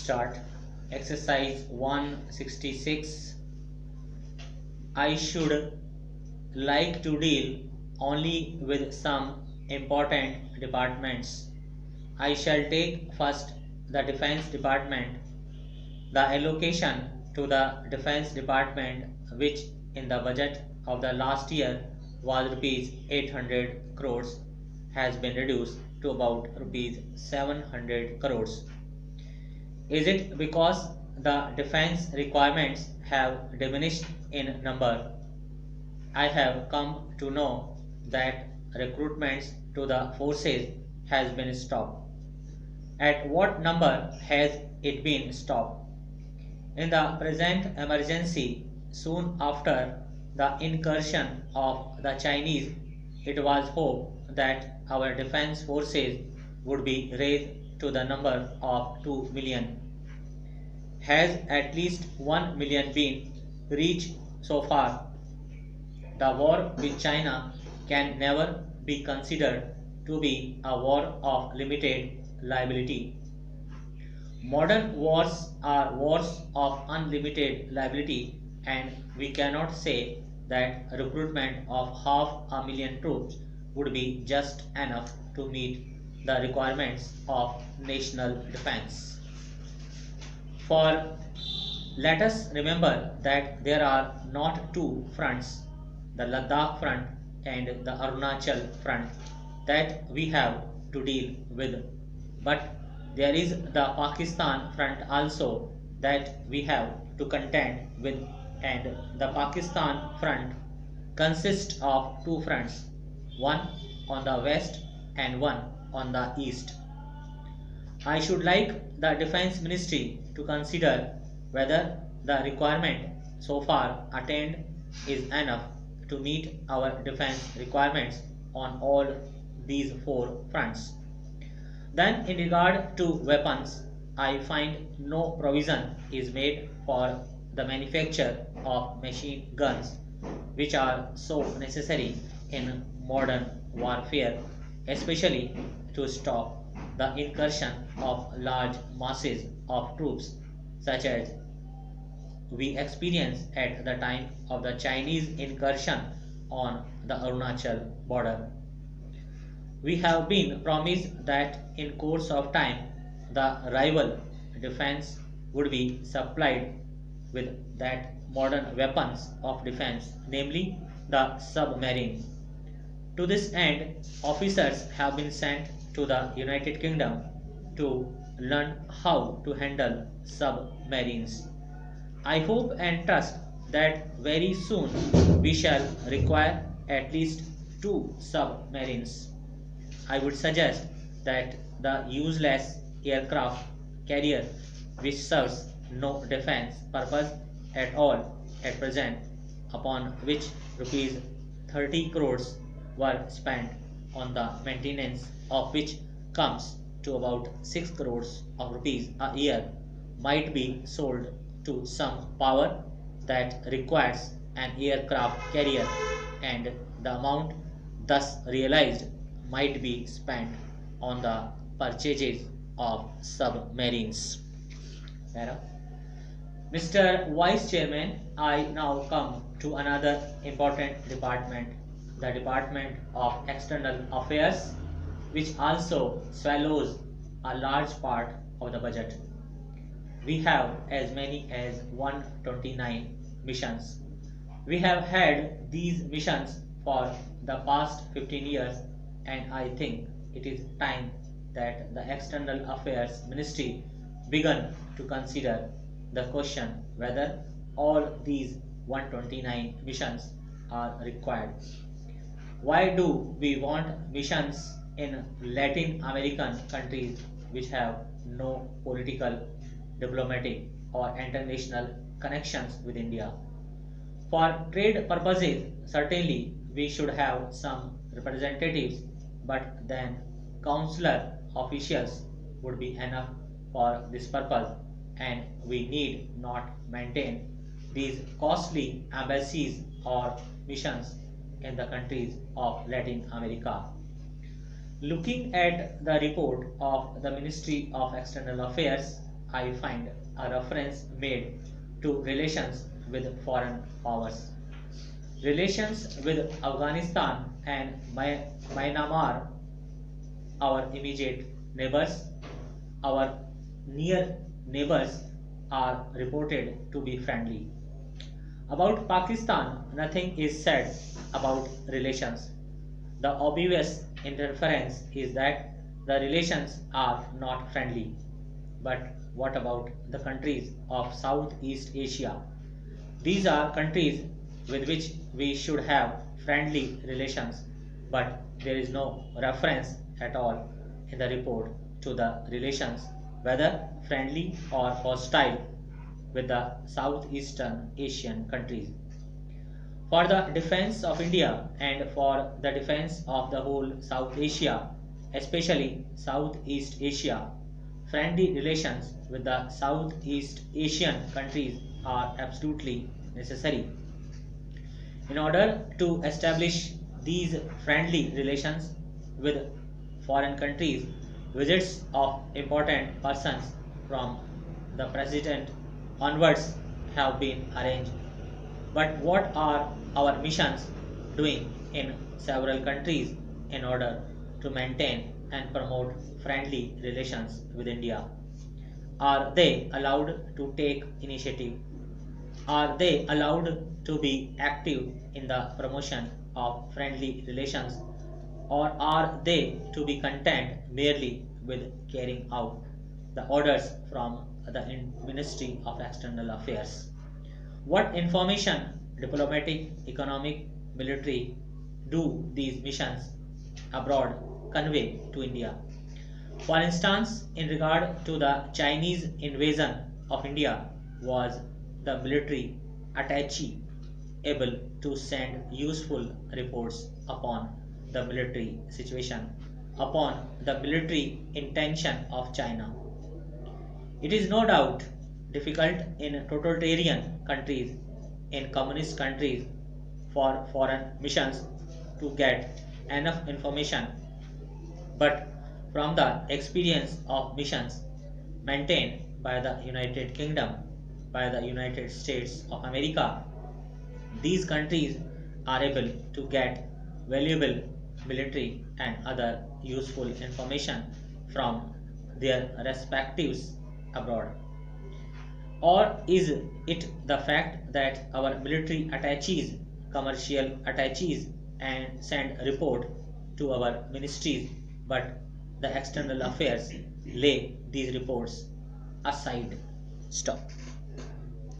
Start. Exercise 166. I should like to deal only with some important departments. I shall take first the Defense Department. The allocation to the Defense Department, which in the budget of the last year was rupees 800 crores, has been reduced to about rupees 700 crores. Is it because the defense requirements have diminished in number? I have come to know that recruitments to the forces has been stopped. At what number has it been stopped? In the present emergency, soon after the incursion of the Chinese, it was hoped that our defense forces would be raised to the number of 2 million. Has at least 1 million been reached so far? The war with China can never be considered to be a war of limited liability. Modern wars are wars of unlimited liability, and we cannot say that recruitment of 500,000 troops would be just enough to meet the requirements of national defense. For let us remember that there are not two fronts, the Ladakh front and the Arunachal front, that we have to deal with, but there is the Pakistan front also that we have to contend with, and the Pakistan front consists of two fronts, one on the west and one on the east. I should like the Defense Ministry to consider whether the requirement so far attained is enough to meet our defense requirements on all these four fronts. Then, in regard to weapons, I find no provision is made for the manufacture of machine guns, which are so necessary in modern warfare, especially to stop the incursion of large masses of troops, such as we experienced at the time of the Chinese incursion on the Arunachal border. We have been promised that in course of time the rival defense would be supplied with that modern weapons of defense, namely the submarine. To this end, officers have been sent to the United Kingdom to learn how to handle submarines. I hope and trust that very soon we shall require at least two submarines. I would suggest that the useless aircraft carrier, which serves no defense purpose at all at present, upon which rupees 30 crores were spent on the maintenance of which comes to about 6 crores of rupees a year, might be sold to some power that requires an aircraft carrier, and the amount thus realized might be spent on the purchases of submarines. Mr. Vice Chairman, I now come to another important department, the Department of External Affairs, which also swallows a large part of the budget. We have as many as 129 missions. We have had these missions for the past 15 years, and I think it is time that the External Affairs Ministry began to consider the question whether all these 129 missions are required. Why do we want missions in Latin American countries which have no political, diplomatic, or international connections with India? For trade purposes, certainly we should have some representatives, but then consular officials would be enough for this purpose, and we need not maintain these costly embassies or missions in the countries of Latin America. Looking at the report of the Ministry of External Affairs, I find a reference made to relations with foreign powers. Relations with Afghanistan and Myanmar, our immediate neighbors, our near neighbors, are reported to be friendly. About Pakistan, nothing is said about relations. The obvious inference is that the relations are not friendly. But what about the countries of Southeast Asia? These are countries with which we should have friendly relations, but there is no reference at all in the report to the relations, whether friendly or hostile, with the Southeastern Asian countries. For the defense of India and for the defense of the whole South Asia, especially Southeast Asia, friendly relations with the Southeast Asian countries are absolutely necessary. In order to establish these friendly relations with foreign countries, visits of important persons from the president onwards have been arranged. But what are our missions doing in several countries in order to maintain and promote friendly relations with India? Are they allowed to take initiative? Are they allowed to be active in the promotion of friendly relations? Or are they to be content merely with carrying out the orders from the Ministry of External Affairs? What information, diplomatic, economic, military, do these missions abroad convey to India? For instance, in regard to the Chinese invasion of India, was the military attaché able to send useful reports upon the military situation, upon the military intention of China? It is no doubt difficult in totalitarian countries, in communist countries, for foreign missions to get enough information, but from the experience of missions maintained by the United Kingdom, by the United States of America, these countries are able to get valuable military and other useful information from their respectives abroad. Or is it the fact that our military attaches, commercial attaches, and send report to our ministries, but the external affairs lay these reports aside? Stop.